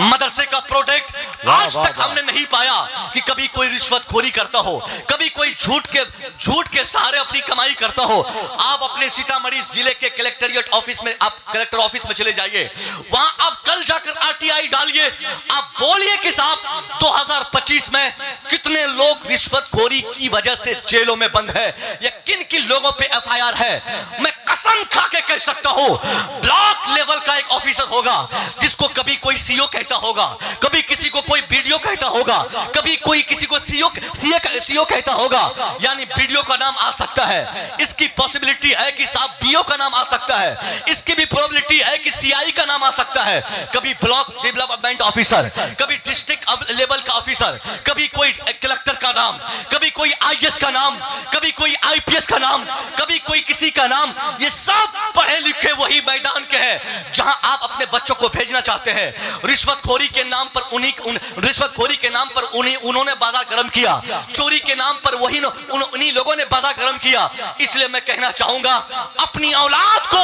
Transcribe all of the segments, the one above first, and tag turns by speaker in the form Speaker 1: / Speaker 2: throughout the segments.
Speaker 1: मदरसे का प्रोडक्ट आज तक हमने नहीं पाया कि कभी कोई रिश्वतखोरी करता हो, कभी कोई झूठ के सहारे अपनी कमाई करता हो। आप अपने सीतामढ़ी जिले के कलेक्टरेट ऑफिस में, आप कलेक्टर ऑफिस में चले जाइए, वहां आप कल जाकर आरटीआई डालिए, आप बोलिए कि साहब 2025 में कितने लोग रिश्वतखोरी की वजह से जेलों में बंद है या किन किन लोगों पे एफआईआर है। मैं कसम खा के कह सकता हूं, ब्लॉक लेवल का एक ऑफिसर होगा जिसको कभी कोई सीओ कहता होगा, कभी किसी को कोई बीडीओ कहता होगा, कभी कोई किसी को सीओ कहता होगा, यानी बीडीओ का नाम आ सकता है, इसकी पॉसिबिलिटी है कि साहब बीओ का नाम आ सकता है, इसकी भी प्रोबेबिलिटी है कि सीआई का नाम आ सकता है, कभी ब्लॉक डेवलपमेंट ऑफिसर, कभी डिस्ट्रिक्ट लेवल का ऑफिसर, कभी कोई कलेक्टर का नाम, कभी कोई आईएएस का नाम, कभी कोई आईपीएस का नाम, कभी कोई किसी का नाम। ये सब पढ़े लिखे वही मैदान के हैं जहां आप अपने बच्चों को भेजना चाहते हैं। रिश्वतखोरी के नाम पर उन्होंने बाजार गर्म किया, चोरी के नाम पर उन्हीं लोगों ने बाजार गर्म किया। इसलिए मैं कहना चाहूंगा, अपनी औलाद को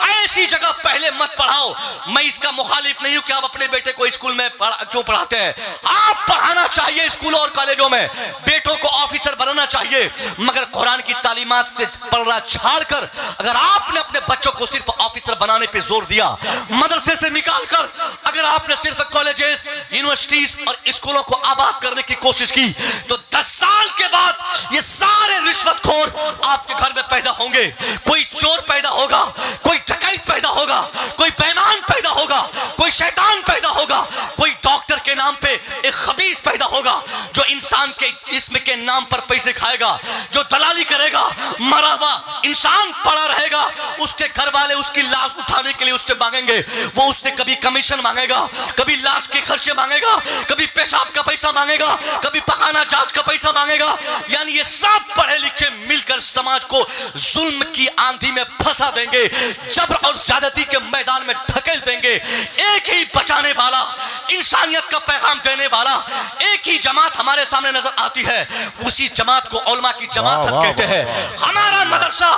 Speaker 1: ऐसी जगह पहले मत पढ़ाओ। मैं इसका मुखालिफ नहीं हूं कि आप अपने बेटे को स्कूल में क्यों पढ़ाते हैं, आप पढ़ाना चाहिए स्कूलों और कॉलेजों में, बेटों को ऑफिसर बनाना चाहिए, मगर कुरान की तालीमात से पढ़ना छाड़कर अगर आपने अपने बच्चों को सिर्फ ऑफिसर बनाने पे जोर दिया, मदरसे से निकालकर अगर आपने सिर्फ कॉलेजेस, यूनिवर्सिटीज और स्कूलों को आबाद करने की कोशिश की, तो 10 साल के बाद ये सारे रिश्वतखोर आपके घर में पैदा होंगे। कोई चोर पैदा होगा, कोई डकैत पैदा होगा, कोई बेईमान पैदा होगा, कोई शैतान पैदा होगा, कोई डॉक्टर के नाम पे एक खबीस पैदा होगा जो इंसान के जिस्म के नाम पर पैसे खाएगा, जो दलाली करेगा, मरा हुआ इंसान पड़ा रहेगा, उसके घर वाले उसकी लाश उठाने के लिए उससे मांगेंगे, वो उससे कभी कमीशन मांगेगा, कभी लाश के खर्चे मांगेगा, कभी पेशाब का पैसा मांगेगा, कभी पखाना जांच का पैसा मांगेगा। यानी ये सब पढ़े लिखे मिलकर समाज को जुल्म की आंधी में फंसा देंगे, जबर और ज्यादती के मैदान में धकेल देंगे। एक ही बचाने वाला, इंसानियत का पैगाम देने वाला एक ही जमात हमारे सामने नजर आती है, उसी जमात को उलमा की जमात हम कहते हैं। हमारा मदरसा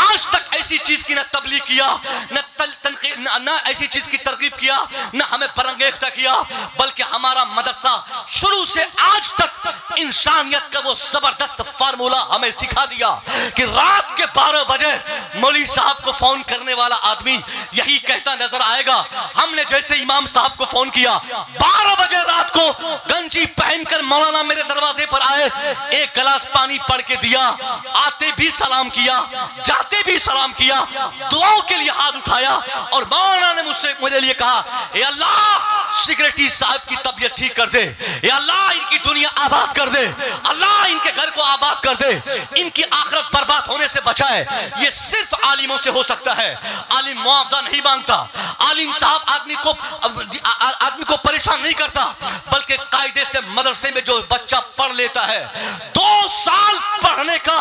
Speaker 1: आज तक ऐसी चीज की न तबलीग किया, न ऐसी चीज की तरकीब किया, न हमें बरंगेख्ता किया, बल्कि हमारा मदरसा शुरू से आज तक इंसानियत का वो जबरदस्त फार्मूला हमें सिखा दिया कि रात के 12 बजे मौलवी साहब को फोन करने वाला आदमी यही कहता नजर आएगा। हमने जैसे इमाम साहब को फोन किया, 12 बजे रात को गंजी पहनकर मौलाना मेरे दरवाजे पर आए, एक गिलास पानी पड़ के दिया, आते भी सलाम किया, जाते भी सलाम किया, दुआओं के लिए हाथ उठाया और मौलाना ने मुझसे मेरे लिए कहा, ए अल्लाह सिक्रेटरी साहब की तबीयत ठीक कर दे, ए अल्लाह इनकी दुनिया आबाद कर दे, अल्लाह इनके घर को आबाद कर दे, इनकी आखिरत बर्बाद होने से बचाए। ये सिर्फ आलिमों से हो सकता है। आलिम मुआवजा नहीं मांगता, आलिम साहब आदमी को परेशान नहीं करता, बल्कि कायदे से मदरसे में जो बच्चा पढ़ लेता है, 2 साल पढ़ने का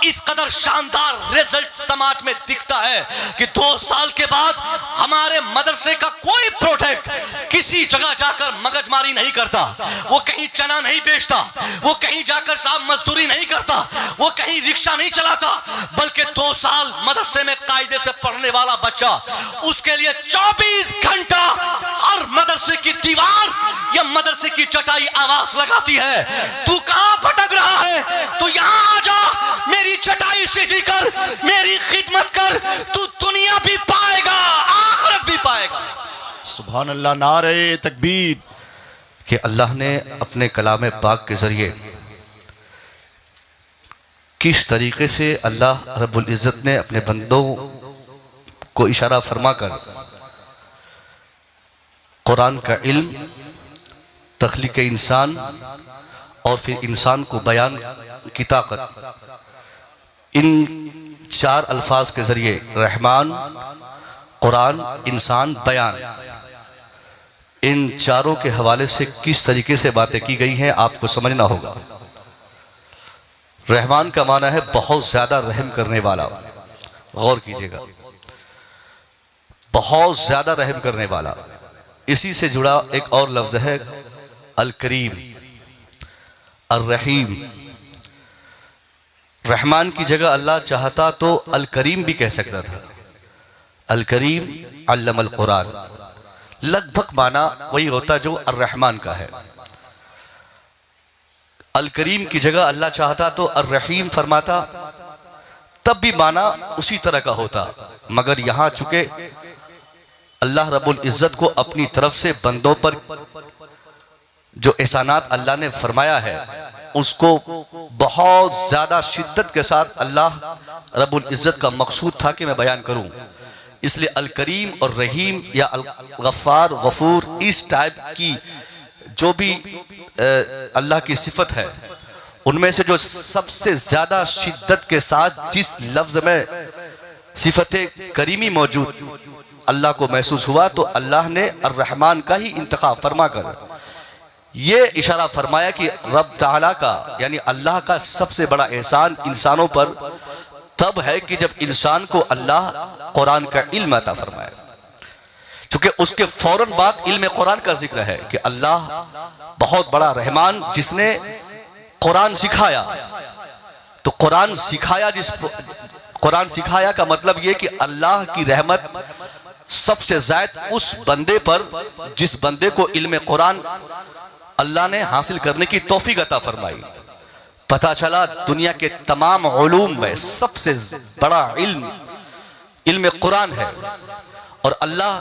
Speaker 1: इस कदर शानदार रिजल्ट समाज में दिखता है कि 2 साल के बाद हमारे मदरसे का कोई प्रोडक्ट किसी जगह जाकर मगजमारी नहीं करता, वो कहीं चना नहीं बेचता, वो कहीं जाकर साहब मजदूरी नहीं करता, वो कहीं रिक्शा नहीं चलाता, बल्कि 2 साल मदरसे में कायदे से पढ़ने वाला बच्चा, उसके लिए 24 घंटा हर मदरसे की दीवार या मदरसे की चटाई आवाज लगाती है, तू कहां भटक रहा है, तू यहां आ जा, मेरी चटाई सीधी कर, मेरी खिदमत कर, तू दुनिया भी पाएगा, आखिरत भी पाएगा।
Speaker 2: सुभान अल्लाह, नारे तकबीर।
Speaker 1: कि अल्लाह ने अपने कलाम पाक के जरिए किस तरीके से अल्लाह रब्बुल इज़्ज़त ने अपने बंदों को इशारा फरमाकर कुरान का इल्म, तख्लीक इंसान और फिर इंसान को बयान की ताकत, इन 4 अल्फाज के जरिए रहमान, कुरान, इंसान, बयान, इन चारों के हवाले से किस तरीके से बातें की गई हैं आपको समझना होगा। रहमान का माना है बहुत ज्यादा रहम करने वाला, गौर कीजिएगा, बहुत ज्यादा रहम करने वाला। इसी से जुड़ा एक और लफ्ज है अल करीम, अर रहीम। रहमान की जगह अल्लाह चाहता तो अल करीम भी कह सकता था, अल करीम अल्लमल कुरान, लगभग माना वही होता जो अर्रहमान का है। अल करीम की जगह अल्लाह चाहता तो अर्रहीम फरमाता, तब भी माना उसी तरह का होता। मगर यहां चूंकि अल्लाह रब्बुल इज्जत को अपनी तरफ से बंदों पर जो एहसानात अल्लाह ने फरमाया है उसको बहुत ज्यादा शिद्दत के साथ अल्लाह रब्बुल इज्जत का मकसूद था कि मैं बयान करूं। इसलिए अल करीम और रहीम या अल गफ्फार गफूर इस टाइप की जो भी अल्लाह की सिफत है उनमें से जो सबसे ज्यादा शिद्दत के साथ जिस लफ्ज में सिफत करीमी मौजूद अल्लाह को महसूस हुआ तो अल्लाह ने अर्रहमान का ही इंतखाब फरमा कर ये इशारा फरमाया कि रब ताला का यानी अल्लाह का सबसे बड़ा एहसान इंसानों पर तब है कि जब इंसान को अल्लाह कुरान का इल्म अता फरमाए। क्योंकि उसके फौरन बाद इल्म कुरान का जिक्र है कि अल्लाह बहुत बड़ा रहमान जिसने कुरान सिखाया। तो कुरान सिखाया कुरान सिखाया का मतलब यह कि अल्लाह की रहमत सबसे ज्यादा उस बंदे पर जिस बंदे को इल्म कुरान अल्लाह ने हासिल करने की तौफीक अता फरमाई। पता चला दुनिया के तमाम उलूम में सबसे बड़ा इल्म कुरान है और अल्लाह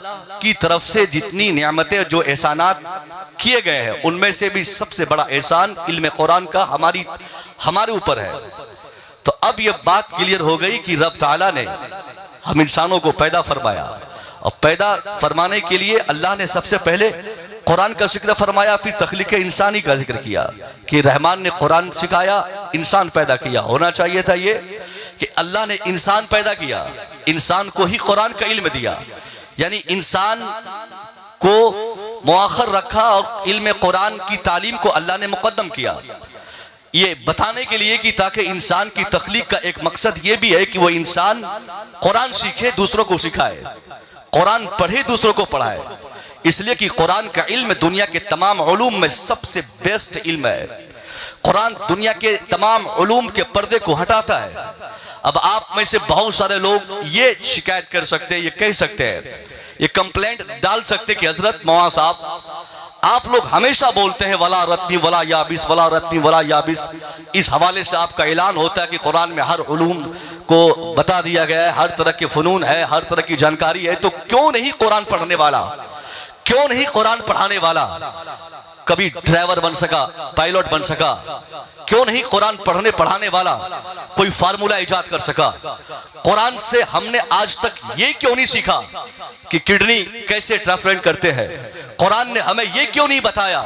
Speaker 1: की तरफ से जितनी नियामतें जो एहसानात किए गए हैं उनमें से भी सबसे बड़ा एहसान इल्म कुरान का हमारे ऊपर है। तो अब यह बात क्लियर हो गई कि रब ताला ने हम इंसानों को पैदा फरमाया और पैदा फरमाने के लिए अल्लाह ने सबसे पहले कुरान का जिक्र फरमाया, फिर तख्लीक इंसानी का जिक्र किया कि रहमान ने कुरान सिखाया, इंसान पैदा किया। होना चाहिए था ये कि अल्लाह ने इंसान पैदा किया, इंसान को ही कुरान का इल्म दिया, यानी इंसान को मुआखर रखा और इल्म कुरान की तालीम को अल्लाह ने मुकद्दम किया। ये बताने के लिए कि ताकि इंसान की तख्लीक का एक मकसद ये भी है कि वो इंसान कुरान सीखे, दूसरों को सिखाए, कुरान पढ़े, दूसरों को पढ़ाए। इसलिए कि कुरान का इल्म दुनिया के तमाम उलूम में सबसे बेस्ट इल्म है। कुरान दुनिया के तमाम उलूम के पर्दे को हटाता है। अब आप में से बहुत सारे लोग ये शिकायत कर सकते हैं, ये कह सकते हैं, ये कंप्लेंट डाल सकते कि हजरत मौलाना साहब आप लोग हमेशा बोलते हैं वला रत्नी वला याबिस, वला रत्नी वला याबिस। इस हवाले से आपका ऐलान होता है कि कुरान में हर उलूम को बता दिया गया है, हर तरह के फनून है, हर तरह की जानकारी है। तो क्यों नहीं कुरान पढ़ने वाला, क्यों नहीं कुरान पढ़ाने वाला कभी ड्राइवर बन सका, पायलट बन सका? क्यों नहीं कुरान पढ़ने पढ़ाने वाला कोई फार्मूला इजाद कर सका? कुरान से हमने आज तक ये क्यों नहीं सीखा कि किडनी कैसे ट्रांसप्लांट करते हैं? कुरान ने हमें ये क्यों नहीं बताया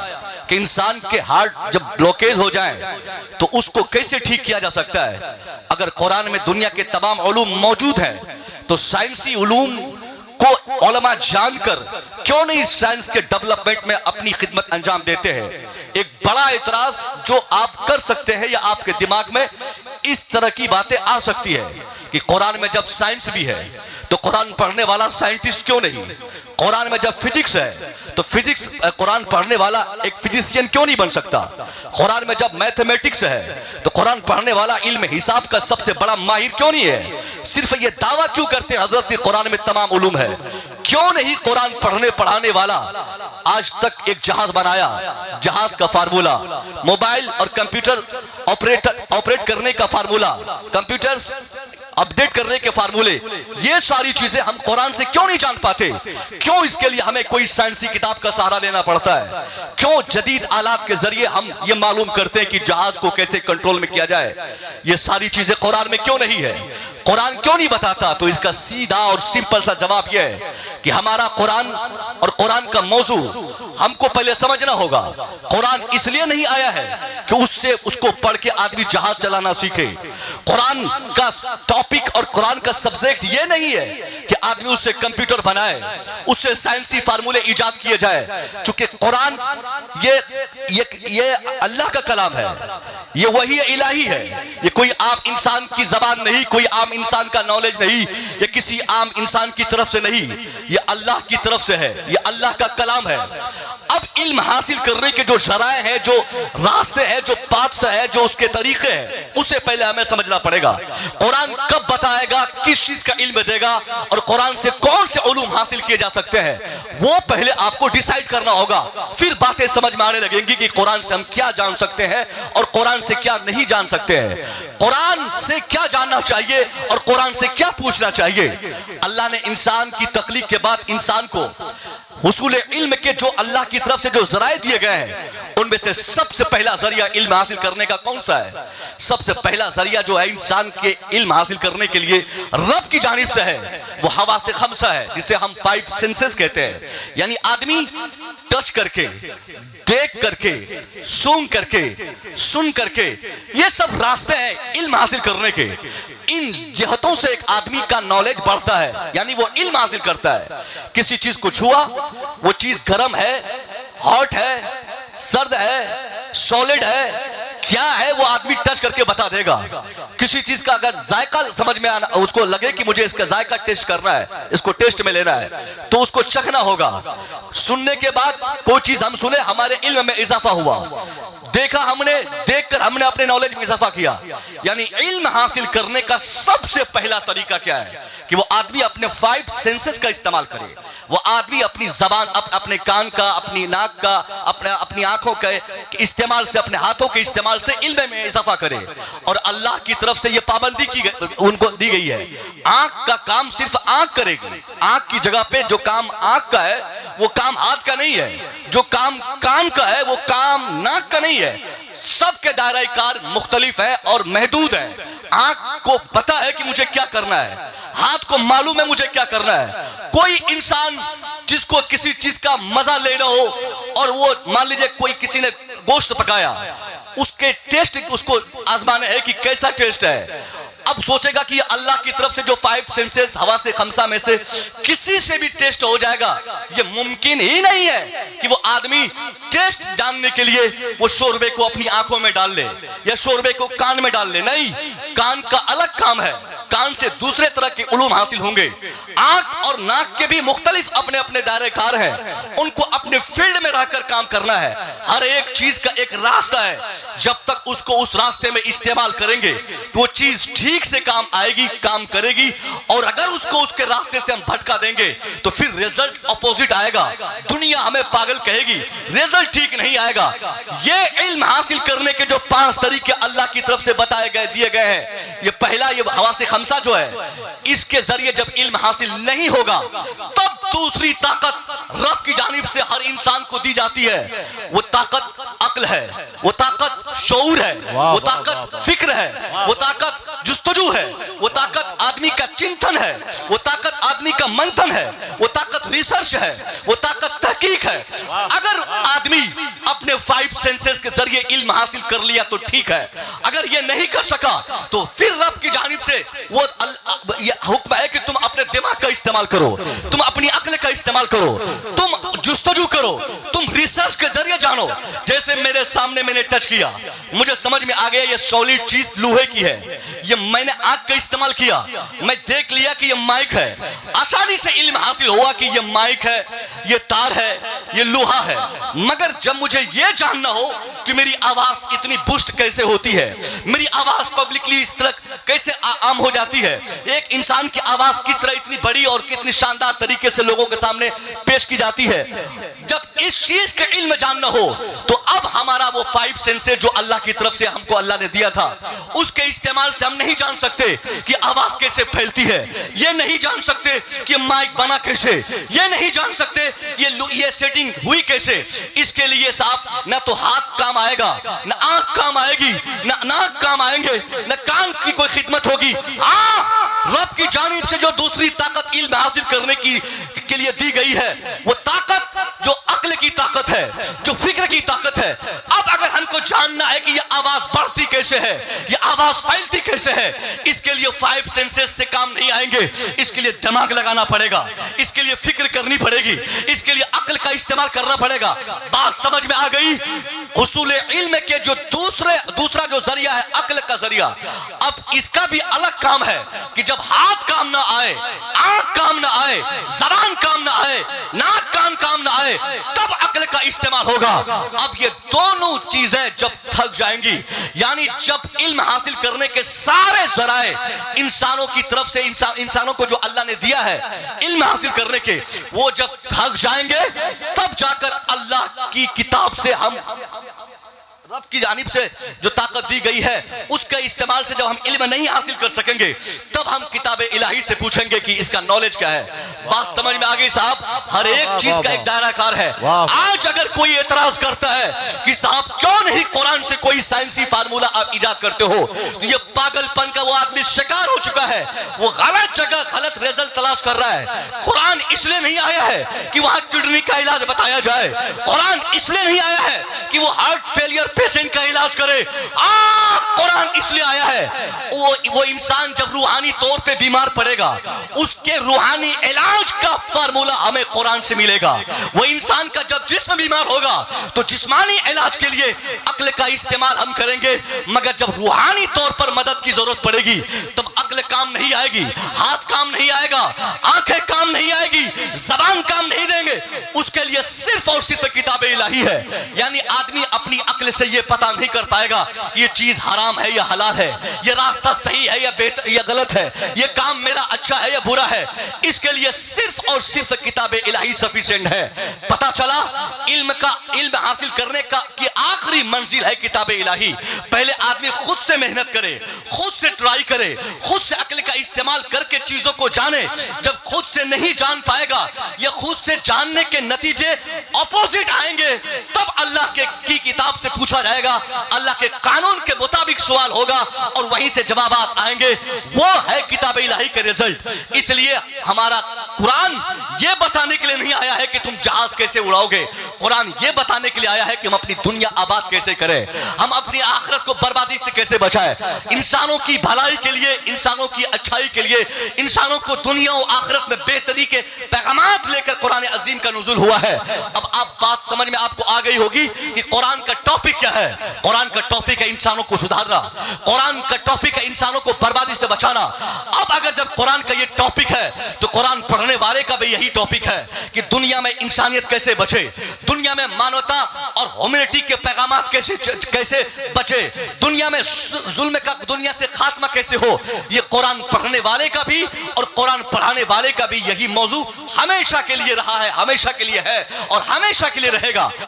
Speaker 1: कि इंसान के हार्ट जब ब्लॉकेज हो जाए तो उसको कैसे ठीक किया जा सकता है? अगर कुरान में दुनिया के तमाम उलूम मौजूद हैं तो साइंसी उलूम को उलमा जानकर क्यों नहीं साइंस के डेवलपमेंट में अपनी खिदमत अंजाम देते हैं? एक बड़ा इतराज जो आप कर सकते हैं या आपके दिमाग में इस तरह की बातें आ सकती है कि कुरान में जब साइंस भी है तो कुरान पढ़ने वाला साइंटिस्ट क्यों नहीं? कुरान में जब फिजिक्स है तो फिजिक्स कुरान पढ़ने वाला एक फिजिशियन क्यों नहीं बन सकता? कुरान में जब मैथमेटिक्स है तो कुरान पढ़ने वाला इल्म हिसाब का सबसे बड़ा माहिर क्यों नहीं है? सिर्फ ये दावा क्यों करते हैं हजरत कुरान में तमाम उलूम है? क्यों नहीं कुरान पढ़ने पढ़ाने वाला आज तक एक जहाज बनाया, जहाज का फार्मूला, मोबाइल और कंप्यूटर ऑपरेट करने का फार्मूला, कंप्यूटर्स अपडेट करने के फार्मूले, ये सारी चीजें हम कुरान से क्यों नहीं जान पाते? क्यों इसके लिए हमें कोई साइंसी किताब का सहारा लेना पड़ता है? क्यों जदीद आलात के जरिए हम ये मालूम करते हैं कि जहाज को कैसे कंट्रोल में किया जाए? ये सारी चीजें कुरान में क्यों नहीं है? कुरान क्यों नहीं बताता? तो इसका सीधा और सिंपल सा जवाब यह है कि हमारा कुरान और कुरान का मौजू हमको पहले समझना होगा। कुरान इसलिए नहीं आया है कि उसको पढ़ के आदमी जहाज चलाना सीखे। कुरान का टॉपिक और कुरान का सब्जेक्ट ये नहीं है कि आदमी उससे कंप्यूटर बनाए, उससे साइंसी फार्मूले इजाद किए जाए। क्योंकि कुरान ये अल्लाह का कलाम है, ये वही इलाही है। ये कोई आम इंसान की जबान नहीं, कोई आम इंसान का नॉलेज नहीं, ये किसी आम इंसान की तरफ से नहीं, ये अल्लाह की तरफ से है, ये अल्लाह का कलाम है। अब इल्म हासिल करने के जो जराए हैं, जो रास्ते हैं, जो पाथ्स है, जो उसके तरीके हैं, उसे पहले हमें समझना पड़ेगा। कुरान कब बताएगा, किस चीज का इल्म देगा और कुरान से कौन से उलूम हासिल किए जा सकते हैं, वो पहले आपको डिसाइड करना होगा। फिर बातें समझ में आने लगेंगी कि कुरान से हम क्या जान सकते हैं और कुरान से क्या नहीं जान सकते हैं, कुरान से क्या जानना चाहिए और कुरान से क्या पूछना चाहिए। अल्लाह ने इंसान की तख्लीक के बाद इंसान को हुसूल इल्म के जो अल्लाह की तरफ से जो जराए दिए गए हैं, उनमें से सबसे पहला जरिया इल्म हासिल करने का कौन सा है? सबसे पहला जरिया जो है इंसान के इल्म हासिल करने के लिए रब की जानिब से है, वो हवा से खमसा है, जिसे हम 5 सेंसेस कहते हैं। यानी आदमी टच करके, देख करके, सूंघ करके, सुन करके, ये सब रास्ते हैं इल्म हासिल करने के। इन जिहतों से एक आदमी का नॉलेज बढ़ता है, यानी वो इल्म हासिल करता है। किसी चीज को छुआ, वो चीज गर्म है, हॉट है, सर्द है, सॉलिड है, क्या है वो आदमी टच करके बता देगा। किसी चीज का अगर जायका समझ में आना, उसको लगे कि मुझे इसका जायका टेस्ट करना है, इसको टेस्ट में लेना है, तो उसको चखना होगा। सुनने के बाद कोई चीज हम सुने, हमारे इल्म में इजाफा हुआ, देखा हमने, देखकर हमने अपने नॉलेज में इजाफा किया। यानी इल्म हासिल करने का सबसे पहला तरीका क्या है कि वो आदमी अपने 5 सेंसेस का इस्तेमाल करे। वो आदमी अपनी जबान, अपने कान का, अपनी नाक का, अपनी आंखों के इस्तेमाल से, अपने हाथों के इस्तेमाल से इल्म में इजाफा करे। और अल्लाह की तरफ से ये पाबंदी की उनको दी गई है, आंख का काम सिर्फ आंख करेगी। आंख की जगह पे जो काम आंख का है वो काम हाथ का नहीं है, जो काम कान का है वो काम नाक का नहीं है। सबके दायरा कार मुख्तलिफ है और महदूद है। आंख को पता है कि मुझे क्या करना है, हाथ को मालूम है मुझे क्या करना है। कोई इंसान जिसको किसी चीज का मजा लेना हो और वो मान लीजिए कोई किसी ने गोश्त पकाया, उसके टेस्ट उसको आजमाना है कि कैसा टेस्ट है। अब सोचेगा कि अल्लाह की तरफ से जो 5 सेंसेस हवा से खमसा में से किसी से भी टेस्ट हो जाएगा, ये मुमकिन ही नहीं है कि वो आदमी टेस्ट जानने के लिए वो शोरबे को अपनी आंखों में डाल ले या शोरबे को कान में डाल ले। नहीं, कान का अलग काम है, कान से दूसरे तरह के उलूम हासिल होंगे। आंख और नाक के भी मुख्तलिफ अपने अपने दायरे कार हैं, उनको अपने फील्ड में रहकर काम करना है। हर एक चीज का एक रास्ता है, जब तक उसको उस रास्ते में इस्तेमाल करेंगे तो वो चीज ठीक से काम आएगी, काम करेगी। और अगर उसको उसके रास्ते से हम भटका देंगे तो फिर रिजल्ट अपोजिट आएगा। दुनिया हमें पागल कहेगी, रिजल्ट ठीक नहीं आएगा। ये इल्म हासिल करने के जो 5 तरीके अल्लाह की तरफ से बताए गए, दिए गए हैं, ये पहला ये हवा से खमसा जो है, इसके जरिए जब इल्म हासिल नहीं होगा तब दूसरी ताकत रब की जानिब से हर इंसान को दी जाती है। वो ताकत अक्ल है, वो ताकत शऊर है, वो ताकत फिक्र है, वो ताकत जुस्तजू है, वो ताकत आदमी का चिंतन है, वो ताकत आदमी का मंथन है, वो ताकत रिसर्च है, वो ताकत तहकीक है। अगर आदमी अपने 5 सेंसेस के जरिए इल्म हासिल कर लिया तो ठीक है, अगर ये नहीं कर सका तो फिर रब की जानिब से वो ये हुक्म है कि तुम अपने दिमाग का इस्तेमाल करो, तुम अपनी अक्ल का इस्तेमाल करो, तुम जुस्तजू करो, तुम रिसर्च के जरिए जानो। जैसे मेरे सामने मैंने टच किया, मुझे समझ में आ गया ये सॉलिड चीज लोहे की है, ये मैंने आंख का इस्तेमाल किया, मैं देख लिया कि ये माइक है, आसानी से इल्म हासिल हुआ कि ये माइक है, ये तार है, ये लोहा है। मगर जब मुझे ये जानना हो कि मेरी आवाज इतनी बुस्ट कैसे होती है, मेरी आवाज पब्लिकली इस तरह कैसे आम हो जाती है, एक इंसान की आवाज किस तरह इतनी बड़ी और कितनी शानदार तरीके से लोगों के सामने पेश की जाती है, जब इस चीज का इल्म जानना हो तो अब हमारा वो 5 सेंसेस जो अल्लाह की तरफ से हमको अल्लाह ने दिया था, उसके इस्तेमाल से हम नहीं जान सकते कि आवाज कैसे फैलती है, ये नहीं जान सकते कि माइक बना कैसे, ये नहीं जान सकते ये सेटिंग हुई कैसे। इसके लिए साहब न तो हाथ काम आएगा, न आंख काम आएगी, न नाक काम आएंगे, न कान की कोई खिदमत होगी। रब की जानिब से जो दूसरी ताकत इल्म हासिल करने के लिए दी गई है, वो ताकत जो अक्ल की ताकत है, जो फिक्र की ताकत है। अब अगर हमको जानना है कि ये आवाज बढ़ती कैसे है, ये आवाज फैलती कैसे है, इसके लिए 5 सेंसेस से काम नहीं आएंगे, इसके लिए दिमाग लगाना पड़ेगा, इसके लिए फिक्र करनी पड़ेगी, इसके लिए अक्ल का इस्तेमाल करना पड़ेगा। बात समझ में आ गई? हुसूल इल्म के जो दूसरा जो जरिया है अक्ल का जरिया, अब इसका भी अलग काम है कि जब हाथ काम ना आए, आंख काम ना आए, जबान काम ना आए, नाक कान काम ना आए, तब अक्ल का इस्तेमाल होगा। अब ये दोनों चीजें जब थक जाएंगी, यानी जब इल्म हासिल करने के सारे जराए इंसानों की तरफ से इंसानों को जो अल्लाह ने दिया है इल्म हासिल करने के, वो जब थक जाएंगे तब जाकर अल्लाह की किताब से हम रब की जानिब से जो ताकत दी गई है उसके इस्तेमाल से जब हम इल्म नहीं हासिल कर सकेंगे तब हम किताब इलाही से पूछेंगे कि इसका नॉलेज क्या है। बात समझ में आ गई साहब? हर एक चीज का एक दायराकार है। आज अगर कोई एतराज करता है कि साहब क्यों नहीं कुरान से कोई साइंसी फार्मूला आप इजाद करते हो, तो ये पागलपन का वो आदमी शिकार हो चुका है। वो गलत जगह गलत रिजल्ट तलाश कर रहा है। कुरान इसलिए नहीं आया है कि वहां किडनी का इलाज बताया जाए, कुरान इसलिए नहीं आया है कि वो हार्ट फेलियर पेशेंट का इलाज करे। कुरान इसलिए आया है वो इंसान जब रूहानी तौर पे बीमार पड़ेगा उसके रूहानी इलाज का फार्मूला हमें कुरान से मिलेगा। वो इंसान का जब जिस्म बीमार होगा तो जिस्मानी इलाज के लिए अक्ल का इस्तेमाल हम करेंगे, मगर जब रूहानी तौर पर मदद की जरूरत पड़ेगी तब अक्ल काम नहीं आएगी, हाथ काम नहीं आएगा, आंखें काम नहीं आएगी, जबान काम नहीं देंगे। उसके लिए सिर्फ और सिर्फ किताब इलाही है। यानी आदमी अपनी अक्ल से ये पता नहीं कर पाएगा ये चीज हराम है या हलाल है, ये रास्ता सही है या गलत है, ये काम मेरा अच्छा है या बुरा है। इसके लिए सिर्फ और सिर्फ किताब इलाही सफिशिएंट है। पता चला इल्म हासिल करने का की आखिरी मंजिल है किताब इलाही। पहले आदमी खुद से मेहनत करे, खुद से ट्राई करे, खुद से अक्ल का इस्तेमाल करके चीजों को जाने। जब खुद से नहीं जान पाएगा या खुद से जानने के नतीजे ऑपोजिट आएंगे तब अल्लाह की किताब से पूछा जाएगा, अल्लाह के कानून के मुताबिक सवाल होगा और वहीं से जवाब आएंगे। वो है किताब इलाही के रिजल्ट। इसलिए हमारा कुरान ये बताने के लिए नहीं आया है कि तुम जहाज कैसे उड़ाओगे, कुरान ये बताने के लिए आया है कि हम अपनी दुनिया आबाद कैसे करें, हम अपनी आखिरत को बर्बादी से कैसे बचाएं। इंसानों की भलाई के लिए, इंसानों की अच्छाई के लिए, इंसानों को दुनिया और आखिरत में बेहतरी के पैगामात लेकर कुरान अजीम का नुज़ुल हुआ है। अब आप बात समझ में आपको आ गई होगी कि कुरान का टॉपिक क्या है। कुरान का टॉपिक है इंसानों को सुधारना, कुरान का टॉपिक है इंसानों को बर्बादी से बचाना। अब अगर जब कुरान का ये टॉपिक है तो कुरान पढ़ने वाले का भी यही टॉपिक है कि दुनिया में इंसानियत कैसे बचे, दुनिया में मानवता और ह्यूमैनिटी के पैगामात कैसे बचे, दुनिया में जुल्म का, दुनिया से खात्मा कैसे हो। ये कुरान पढ़ने वाले का भी और कुरान पढ़ाने वाले का भी यही मौजू हमेशा के लिए रहा है, हमेशा के लिए है और हमेशा के लिए रहेगा।